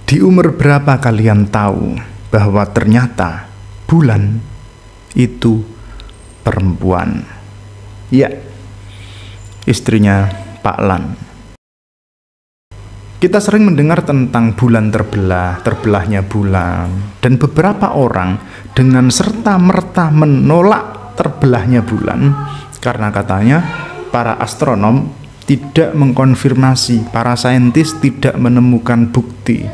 Di umur berapa kalian tahu bahwa ternyata bulan itu perempuan? Ya, istrinya Pak Lan. Kita sering mendengar tentang bulan terbelah, terbelahnya bulan, dan beberapa orang dengan serta-merta menolak terbelahnya bulan karena katanya para astronom tidak mengkonfirmasi, para saintis tidak menemukan bukti.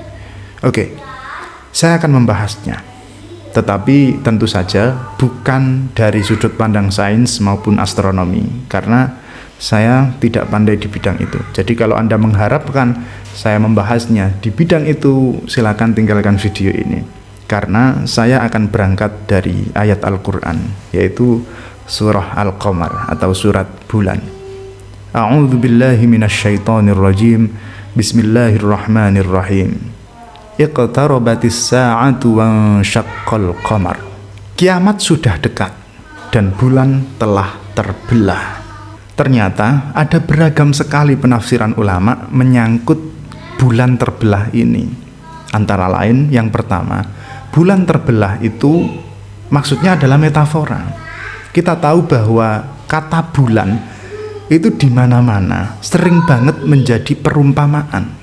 Oke, saya akan membahasnya, tetapi tentu saja bukan dari sudut pandang sains maupun astronomi, karena saya tidak pandai di bidang itu. Jadi kalau Anda mengharapkan saya membahasnya di bidang itu, silakan tinggalkan video ini, karena saya akan berangkat dari ayat Al-Quran, yaitu surah Al-Qamar atau surat bulan. A'udzu billahi minasyaitonir rajim. Bismillahirrahmanirrahim. Iqtarabatis sa'atu wansyaqqal qamar. Kiamat sudah dekat dan bulan telah terbelah. Ternyata ada beragam sekali penafsiran ulama menyangkut bulan terbelah ini. Antara lain yang pertama, bulan terbelah itu maksudnya adalah metafora. Kita tahu bahwa kata bulan itu di mana-mana sering banget menjadi perumpamaan,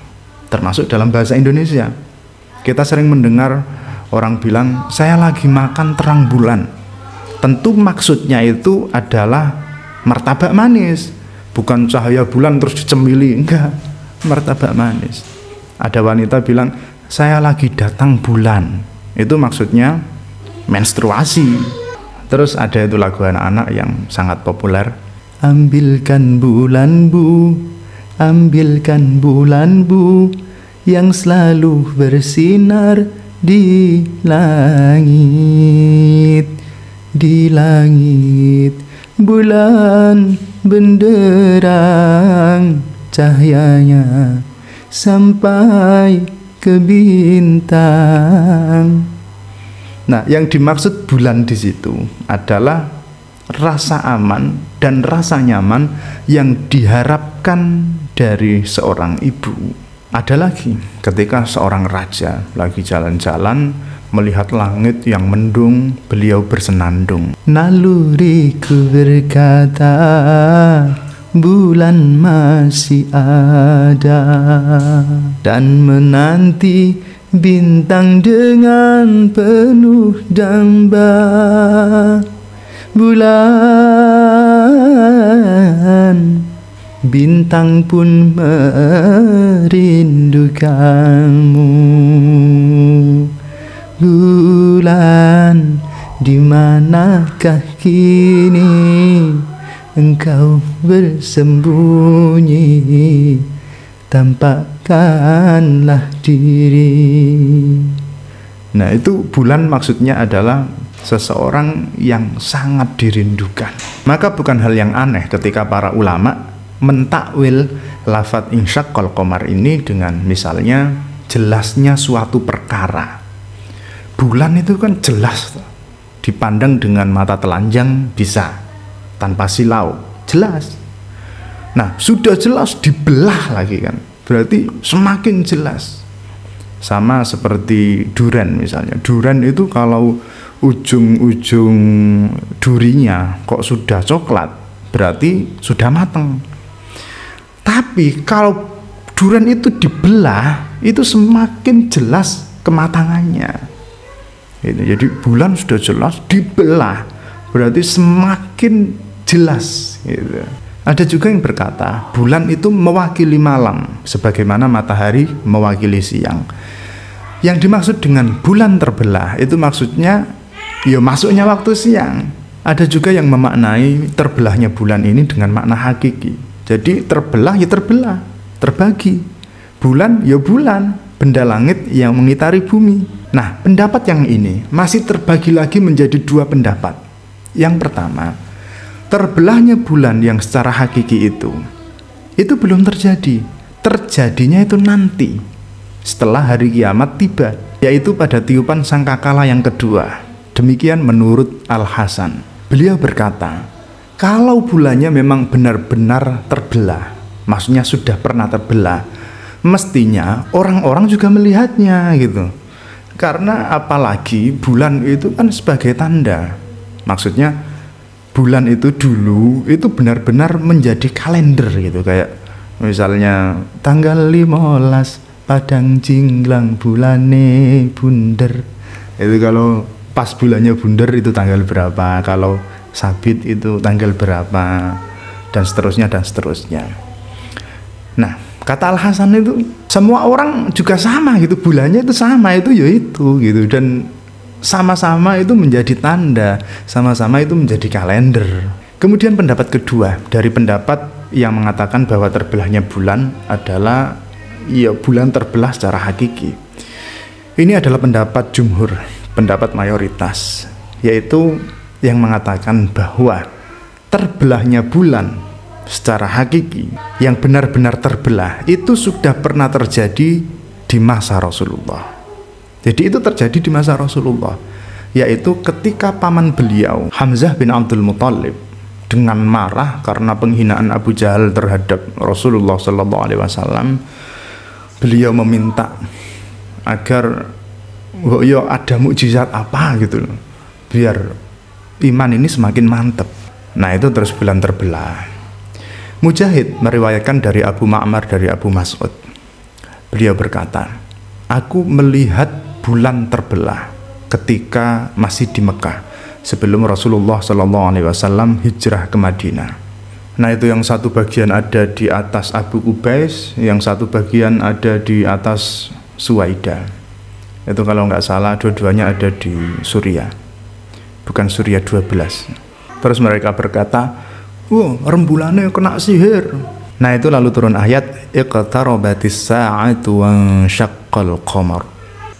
termasuk dalam bahasa Indonesia. Kita sering mendengar orang bilang, saya lagi makan terang bulan. Tentu maksudnya itu adalah martabak manis, bukan cahaya bulan terus dicemili, enggak, martabak manis. Ada wanita bilang, saya lagi datang bulan, itu maksudnya menstruasi. Terus ada itu lagu anak-anak yang sangat populer, ambilkan bulan bu, ambilkan bulan bu, yang selalu bersinar di langit, di langit. Bulan benderang cahayanya sampai ke bintang. Nah, yang dimaksud bulan di situ adalah rasa aman dan rasa nyaman yang diharapkan dari seorang ibu. Ada lagi ketika seorang raja lagi jalan-jalan melihat langit yang mendung, beliau bersenandung. Naluriku berkata, bulan masih ada, dan menanti bintang dengan penuh damba. Bulan, bintang pun merindukanmu. Bulan, di manakah kini engkau bersembunyi? Tampakkanlah diri. Nah, itu bulan maksudnya adalah seseorang yang sangat dirindukan. Maka bukan hal yang aneh ketika para ulama mentakwil lafadz insyaqqal qamar ini dengan misalnya jelasnya suatu perkara. Bulan itu kan jelas, dipandang dengan mata telanjang bisa, tanpa silau, jelas. Nah, sudah jelas dibelah lagi kan, berarti semakin jelas. Sama seperti duren misalnya. Duren itu kalau ujung-ujung durinya kok sudah coklat, berarti sudah matang. Tapi kalau duren itu dibelah, itu semakin jelas kematangannya. Jadi bulan sudah jelas, dibelah berarti semakin jelas. Gitu. Ada juga yang berkata bulan itu mewakili malam, sebagaimana matahari mewakili siang. Yang dimaksud dengan bulan terbelah itu maksudnya ya masuknya waktu siang. Ada juga yang memaknai terbelahnya bulan ini dengan makna hakiki. Jadi terbelah ya terbelah, terbagi. Bulan ya bulan, benda langit yang mengitari bumi. Nah, pendapat yang ini masih terbagi lagi menjadi dua pendapat. Yang pertama, terbelahnya bulan yang secara hakiki itu belum terjadi. Terjadinya itu nanti, setelah hari kiamat tiba, yaitu pada tiupan sangkakala yang kedua. Demikian menurut Al-Hasan. Beliau berkata, kalau bulannya memang benar-benar terbelah, maksudnya sudah pernah terbelah, mestinya orang-orang juga melihatnya gitu. Karena apalagi bulan itu kan sebagai tanda. Maksudnya bulan itu dulu itu benar-benar menjadi kalender gitu, kayak misalnya tanggal 15 padang jinglang bulane bunder. Itu kalau pas bulannya bunder itu tanggal berapa, kalau sabit itu tanggal berapa, dan seterusnya dan seterusnya. Nah, kata Al Hasan itu semua orang juga sama gitu, bulannya itu sama, itu ya itu gitu, dan sama-sama itu menjadi tanda, sama-sama itu menjadi kalender. Kemudian pendapat kedua dari pendapat yang mengatakan bahwa terbelahnya bulan adalah ya bulan terbelah secara hakiki. Ini adalah pendapat jumhur, pendapat mayoritas, yaitu yang mengatakan bahwa terbelahnya bulan secara hakiki yang benar-benar terbelah itu sudah pernah terjadi di masa Rasulullah. Jadi itu terjadi di masa Rasulullah, yaitu ketika paman beliau Hamzah bin Abdul Muthalib dengan marah karena penghinaan Abu Jahal terhadap Rasulullah SAW, beliau meminta agar yo ada mukjizat apa gitu loh, biar iman ini semakin mantap. Nah, itu terus bulan terbelah. Mujahid meriwayatkan dari Abu Ma'mar dari Abu Mas'ud, beliau berkata, aku melihat bulan terbelah ketika masih di Mekah sebelum Rasulullah SAW hijrah ke Madinah. Nah, itu yang satu bagian ada di atas Abu Ubais, yang satu bagian ada di atas Suwaidah. Itu kalau nggak salah dua-duanya ada di Suriah, bukan Suriah 12. Terus mereka berkata, rembulannya kena sihir. Nah, itu lalu turun ayat iqtarabatis sa'atu wa syaqqal qamar.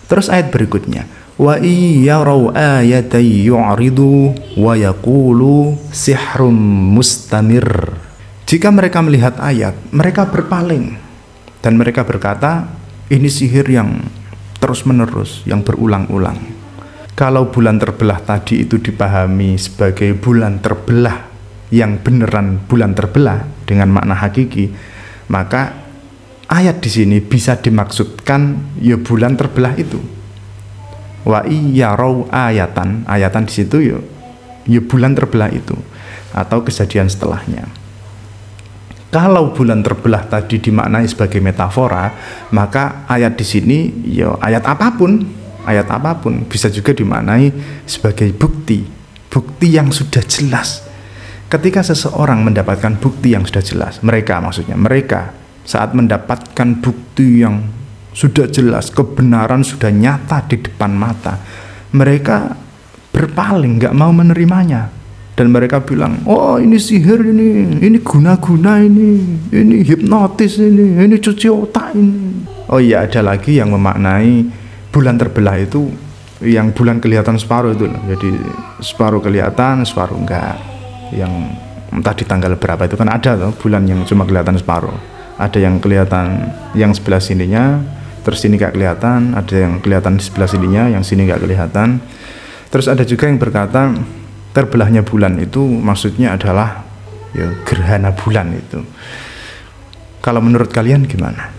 Terus ayat berikutnya, wa iyarau ayatan yu'ridu wa yaqulu sihrum mustamir. Jika mereka melihat ayat, mereka berpaling dan mereka berkata, ini sihir yang terus-menerus, yang berulang-ulang. Kalau bulan terbelah tadi itu dipahami sebagai bulan terbelah yang beneran bulan terbelah dengan makna hakiki, maka ayat di sini bisa dimaksudkan ya bulan terbelah itu. Wa iyarau ayatan di situ ya bulan terbelah itu atau kejadian setelahnya. Kalau bulan terbelah tadi dimaknai sebagai metafora, maka ayat di sini ya ayat apapun bisa juga dimaknai sebagai bukti yang sudah jelas. Ketika seseorang mendapatkan bukti yang sudah jelas, mereka saat mendapatkan bukti yang sudah jelas, kebenaran sudah nyata di depan mata, mereka berpaling, nggak mau menerimanya, dan mereka bilang, oh ini sihir, ini guna-guna, ini hipnotis, ini cuci otak ini. Oh iya, ada lagi yang memaknai bulan terbelah itu yang bulan kelihatan separuh itu loh. Jadi separuh kelihatan, separuh enggak, yang entah di tanggal berapa itu kan ada loh bulan yang cuma kelihatan separuh. Ada yang kelihatan yang sebelah sininya, terus sini gak kelihatan. Ada yang kelihatan di sebelah sininya, yang sini gak kelihatan. Terus ada juga yang berkata terbelahnya bulan itu maksudnya adalah ya gerhana bulan itu. Kalau menurut kalian gimana?